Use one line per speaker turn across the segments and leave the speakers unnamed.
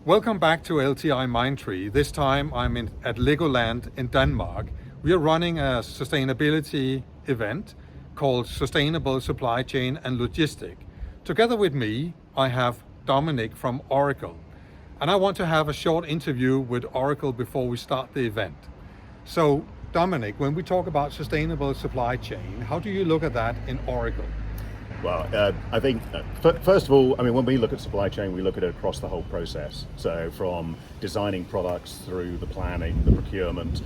Welcome back to LTIMindtree. This time I'm at Legoland in Denmark. We are running a sustainability event called Sustainable Supply Chain and Logistics. Together with me, I have Dominic from Oracle. And I want to have a short interview with Oracle before we start the event. So Dominic, when we talk about sustainable supply chain, how do you look at that in Oracle?
Well, I think, first of all, when we look at supply chain, we look at it across the whole process. So from designing products through the planning, the procurement,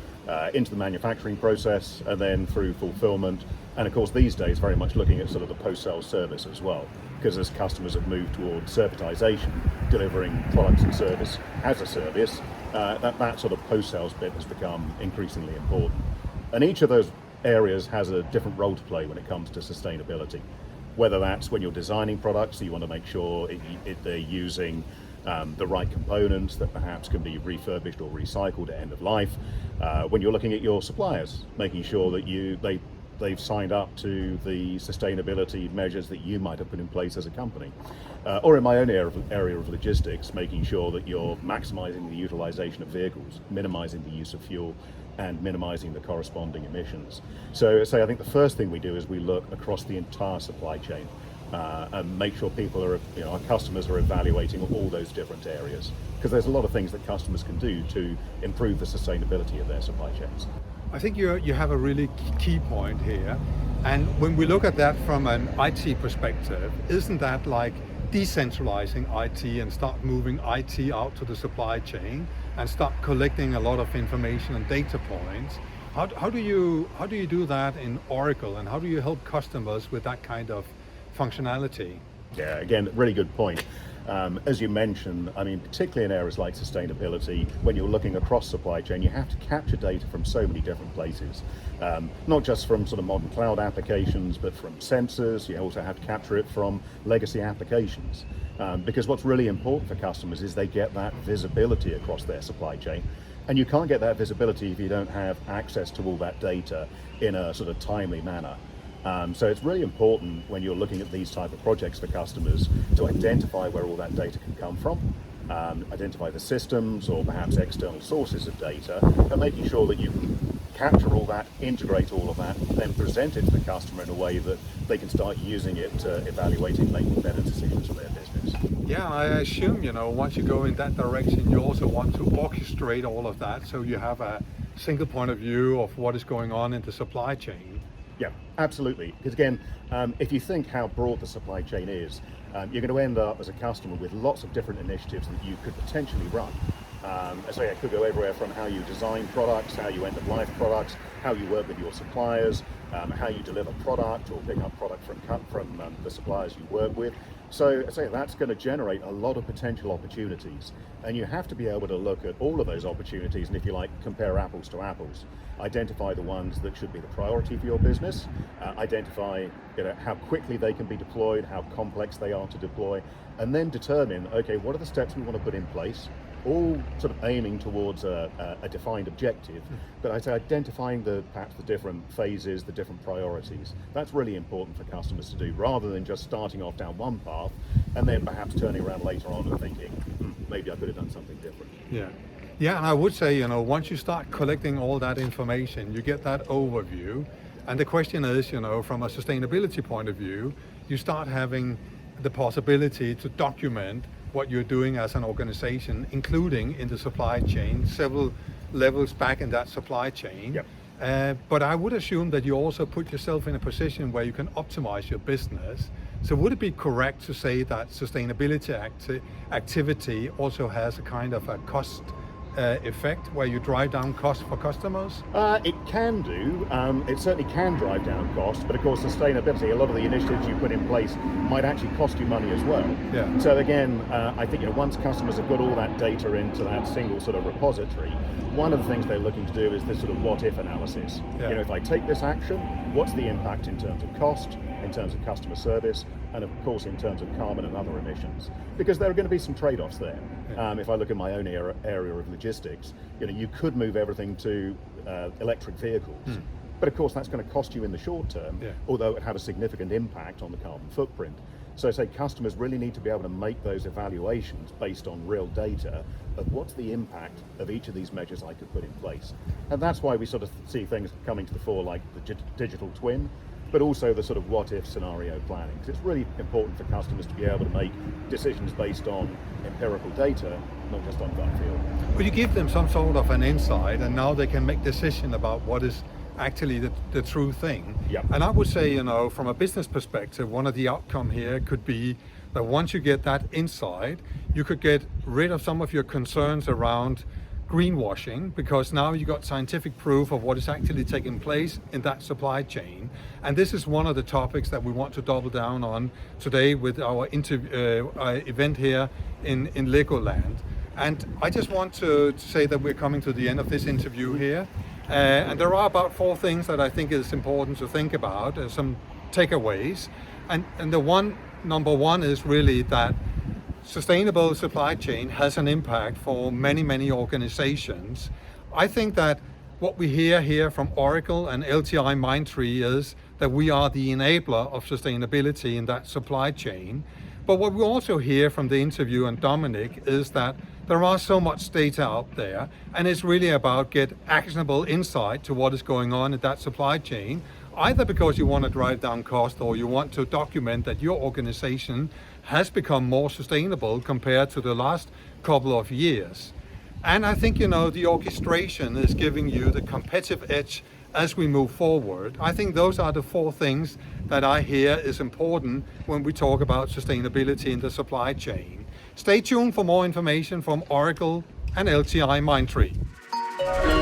into the manufacturing process, and then through fulfillment. And of course, these days, very much looking at sort of the post-sale service as well, because as customers have moved towards servitization, delivering products and service as a service, that sort of post-sales bit has become increasingly important. And each of those areas has a different role to play when it comes to sustainability. Whether that's when you're designing products, so you want to make sure they're using the right components that perhaps can be refurbished or recycled at end of life. When you're looking at your suppliers, making sure that they've signed up to the sustainability measures that you might have put in place as a company. Or in my own area of logistics, making sure that you're maximizing the utilization of vehicles, minimizing the use of fuel, and minimizing the corresponding emissions. So I think the first thing we do is we look across the entire supply chain and make sure our customers are evaluating all those different areas, because there's a lot of things that customers can do to improve the sustainability of their supply chains.
I think you have a really key point here. And when we look at that from an IT perspective, isn't that like decentralizing IT and start moving IT out to the supply chain and start collecting a lot of information and data points? How do you do that in Oracle, and how do you help customers with that kind of functionality?
Yeah, again, really good point. As you mentioned, particularly in areas like sustainability, when you're looking across supply chain, you have to capture data from so many different places. Not just from sort of modern cloud applications, but from sensors. You also have to capture it from legacy applications. Because what's really important for customers is they get that visibility across their supply chain. And you can't get that visibility if you don't have access to all that data in a sort of timely manner. So it's really important when you're looking at these type of projects for customers to identify where all that data can come from, identify the systems or perhaps external sources of data, and making sure that you can capture all that, integrate all of that, then present it to the customer in a way that they can start using it to evaluate and making better decisions for their business.
Yeah, I assume, once you go in that direction, you also want to orchestrate all of that so you have a single point of view of what is going on in the supply chain.
Yeah, absolutely. Because again, if you think how broad the supply chain is, you're going to end up as a customer with lots of different initiatives that you could potentially run. So it could go everywhere from how you design products, how you end of life products, how you work with your suppliers, how you deliver product or pick up product from the suppliers you work with. So that's going to generate a lot of potential opportunities, and you have to be able to look at all of those opportunities and, if you like, compare apples to apples. Identify the ones that should be the priority for your business, identify how quickly they can be deployed, how complex they are to deploy, and then determine, okay, what are the steps we want to put in place, all sort of aiming towards a defined objective, but I'd say identifying perhaps the different phases, the different priorities. That's really important for customers to do, rather than just starting off down one path and then perhaps turning around later on and thinking, maybe I could have done something different.
Yeah, and I would say, once you start collecting all that information, you get that overview. And the question is, from a sustainability point of view, you start having the possibility to document what you're doing as an organization, including in the supply chain, several levels back in that supply chain.
Yep.
But I would assume that you also put yourself in a position where you can optimize your business. So would it be correct to say that sustainability activity also has a kind of a cost effect where you drive down costs for customers?
It can do. It certainly can drive down costs, but of course sustainability, a lot of the initiatives you put in place might actually cost you money as well.
Yeah.
So again, I think once customers have got all that data into that single sort of repository, one of the things they're looking to do is this sort of what-if analysis.
Yeah.
If I take this action, what's the impact in terms of cost, in terms of customer service, and of course in terms of carbon and other emissions? Because there are going to be some trade-offs there.
Yeah.
If I look at my own area of logistics, you could move everything to electric vehicles. But of course that's going to cost you in the short term, although it had a significant impact on the carbon footprint. So I say customers really need to be able to make those evaluations based on real data of what's the impact of each of these measures I could put in place. And that's why we sort of see things coming to the fore like the digital twin, but also the sort of what if scenario planning. Because it's really important for customers to be able to make decisions based on empirical data, not just on gut feel.
But you give them some sort of an insight, and now they can make decision about what is actually the true thing.
Yep.
And I would say, from a business perspective, one of the outcome here could be that once you get that insight, you could get rid of some of your concerns around greenwashing, because now you got scientific proof of what is actually taking place in that supply chain. And this is one of the topics that we want to double down on today with our event here in Legoland. And I just want to say that we're coming to the end of this interview here. And there are about 4 things that I think is important to think about, some takeaways. And the number one is really that sustainable supply chain has an impact for many, many organizations. I think that what we hear here from Oracle and LTIMindtree is that we are the enabler of sustainability in that supply chain. But what we also hear from the interview and Dominic is that there are so much data out there, and it's really about get actionable insight to what is going on in that supply chain, either because you want to drive down cost or you want to document that your organization has become more sustainable compared to the last couple of years. And I think, the orchestration is giving you the competitive edge as we move forward. I think those are the 4 things that I hear is important when we talk about sustainability in the supply chain. Stay tuned for more information from Oracle and LTIMindtree.